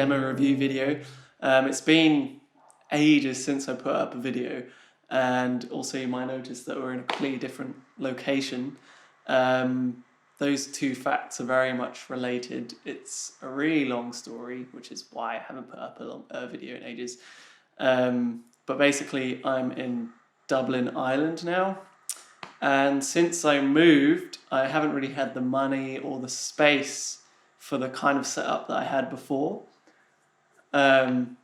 demo review video. It's been ages since I put up a video, and also you might notice that we're in a completely different location. Those two facts are very much related. It's a really long story, which is why I haven't put up a video in ages. But basically, I'm in Dublin, Ireland now. And since I moved, I haven't really had the money or the space for the kind of setup that I had before.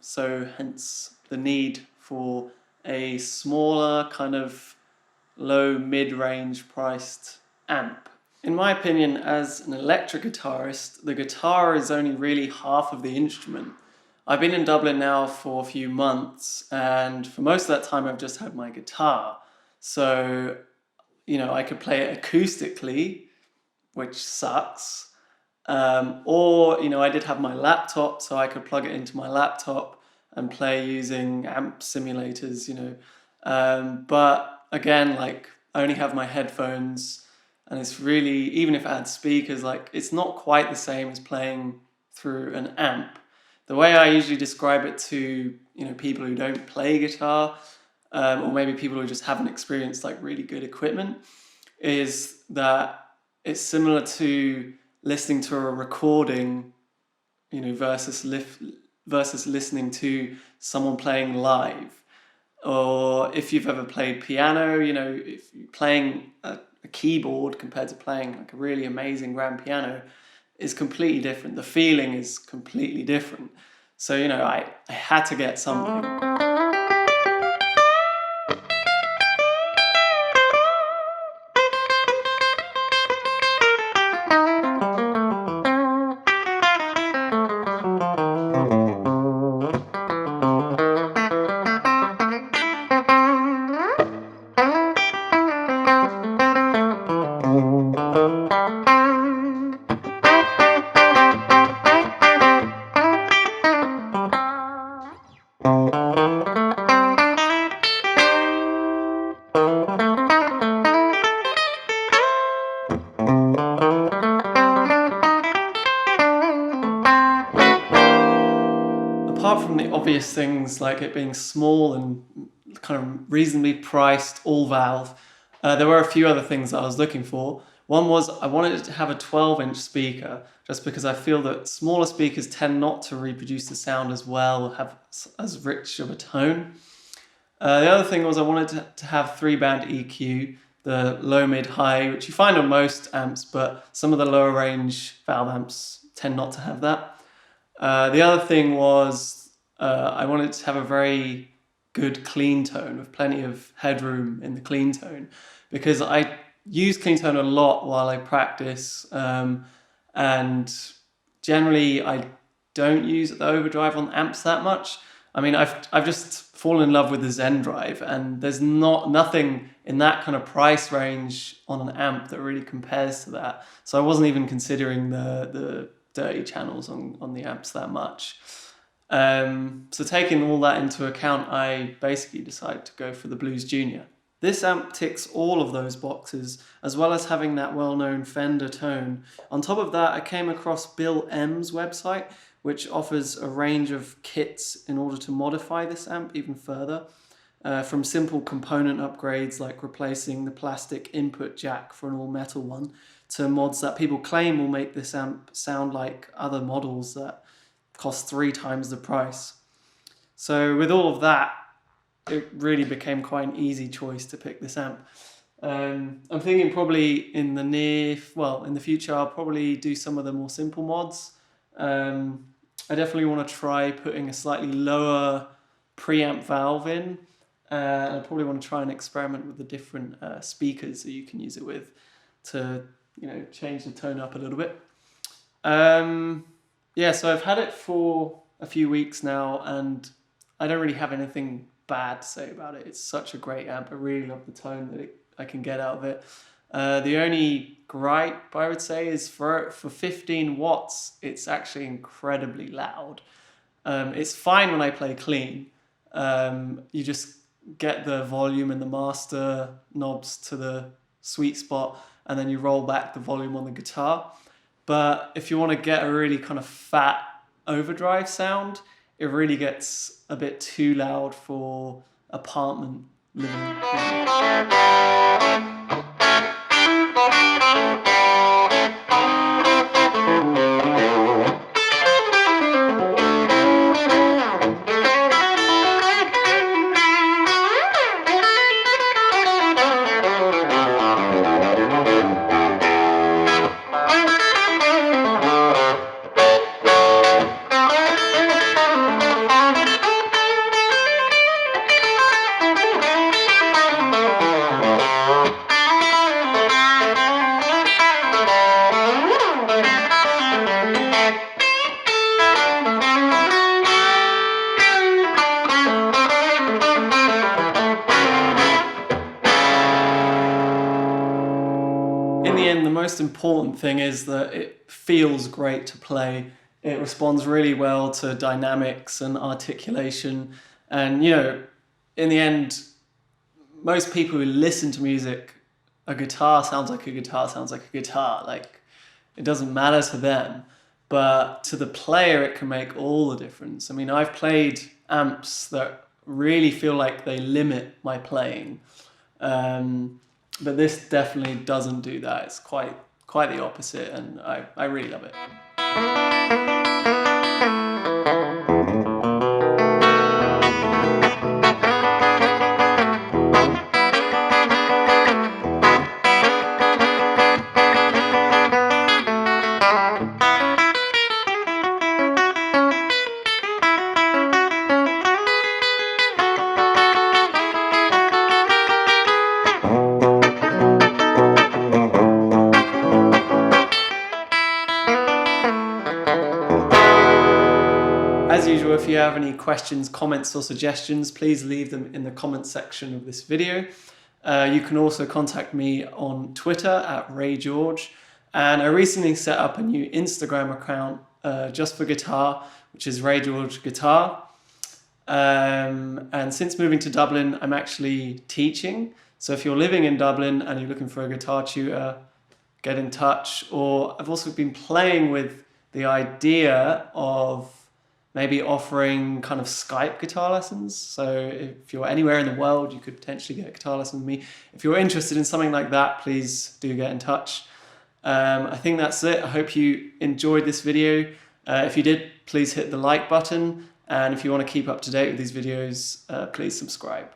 So hence the need for a smaller, kind of low mid-range priced amp. In my opinion, as an electric guitarist, the guitar is only really half of the instrument. I've been in Dublin now for a few months, and for most of that time I've just had my guitar. So, I could play it acoustically, which sucks. Or I did have my laptop, so I could plug it into my laptop and play using amp simulators, But again, I only have my headphones, and it's really, even if I had speakers, it's not quite the same as playing through an amp. The way I usually describe it to, people who don't play guitar, or maybe people who just haven't experienced really good equipment, is that it's similar to listening to a recording, versus listening to someone playing live. Or if you've ever played piano, if you're playing a keyboard compared to playing a really amazing grand piano is completely different. The feeling is completely different. So, I had to get something. Apart from the obvious things like it being small and kind of reasonably priced, all valve, there were a few other things that I was looking for. One was I wanted it to have a 12-inch speaker, just because I feel that smaller speakers tend not to reproduce the sound as well, have as rich of a tone. The other thing was I wanted to have 3-band EQ, the low, mid, high, which you find on most amps, but some of the lower range valve amps tend not to have that. The other thing was I wanted to have a very good clean tone with plenty of headroom in the clean tone, because I use clean tone a lot while I practice, and generally I don't use the overdrive on amps that much. I mean, I've just fallen in love with the Zen Drive, and there's nothing in that kind of price range on an amp that really compares to that. So I wasn't even considering the dirty channels on the amps that much. So taking all that into account, I basically decided to go for the Blues Junior. This amp ticks all of those boxes, as well as having that well-known Fender tone. On top of that, I came across Bill M's website, which offers a range of kits in order to modify this amp even further. From simple component upgrades like replacing the plastic input jack for an all-metal one, to mods that people claim will make this amp sound like other models that cost 3 times the price. So with all of that, it really became quite an easy choice to pick this amp. I'm thinking probably in the future, I'll probably do some of the more simple mods. I definitely want to try putting a slightly lower preamp valve in. I probably want to try and experiment with the different speakers that you can use it with to change the tone up a little bit. So I've had it for a few weeks now, and I don't really have anything bad to say about it. It's such a great amp. I really love the tone that I can get out of it. The only gripe I would say is for 15 watts, it's actually incredibly loud. It's fine when I play clean. You just get the volume and the master knobs to the sweet spot, and then you roll back the volume on the guitar. But if you want to get a really kind of fat overdrive sound, it really gets a bit too loud for apartment living. In the end, the most important thing is that it feels great to play. It responds really well to dynamics and articulation. And, in the end, most people who listen to music, a guitar sounds like a guitar sounds like a guitar. Like, it doesn't matter to them. But to the player, it can make all the difference. I mean, I've played amps that really feel like they limit my playing. But this definitely doesn't do that. It's quite the opposite, and I really love it. As usual, if you have any questions, comments or suggestions, please leave them in the comments section of this video. You can also contact me on Twitter at RayGeorge, and I recently set up a new Instagram account just for guitar, which is RayGeorge Guitar. And since moving to Dublin, I'm actually teaching. So if you're living in Dublin and you're looking for a guitar tutor, get in touch. Or I've also been playing with the idea of maybe offering kind of Skype guitar lessons. So if you're anywhere in the world, you could potentially get a guitar lesson with me. If you're interested in something like that, please do get in touch. I think that's it. I hope you enjoyed this video. If you did, please hit the like button. And if you want to keep up to date with these videos, please subscribe.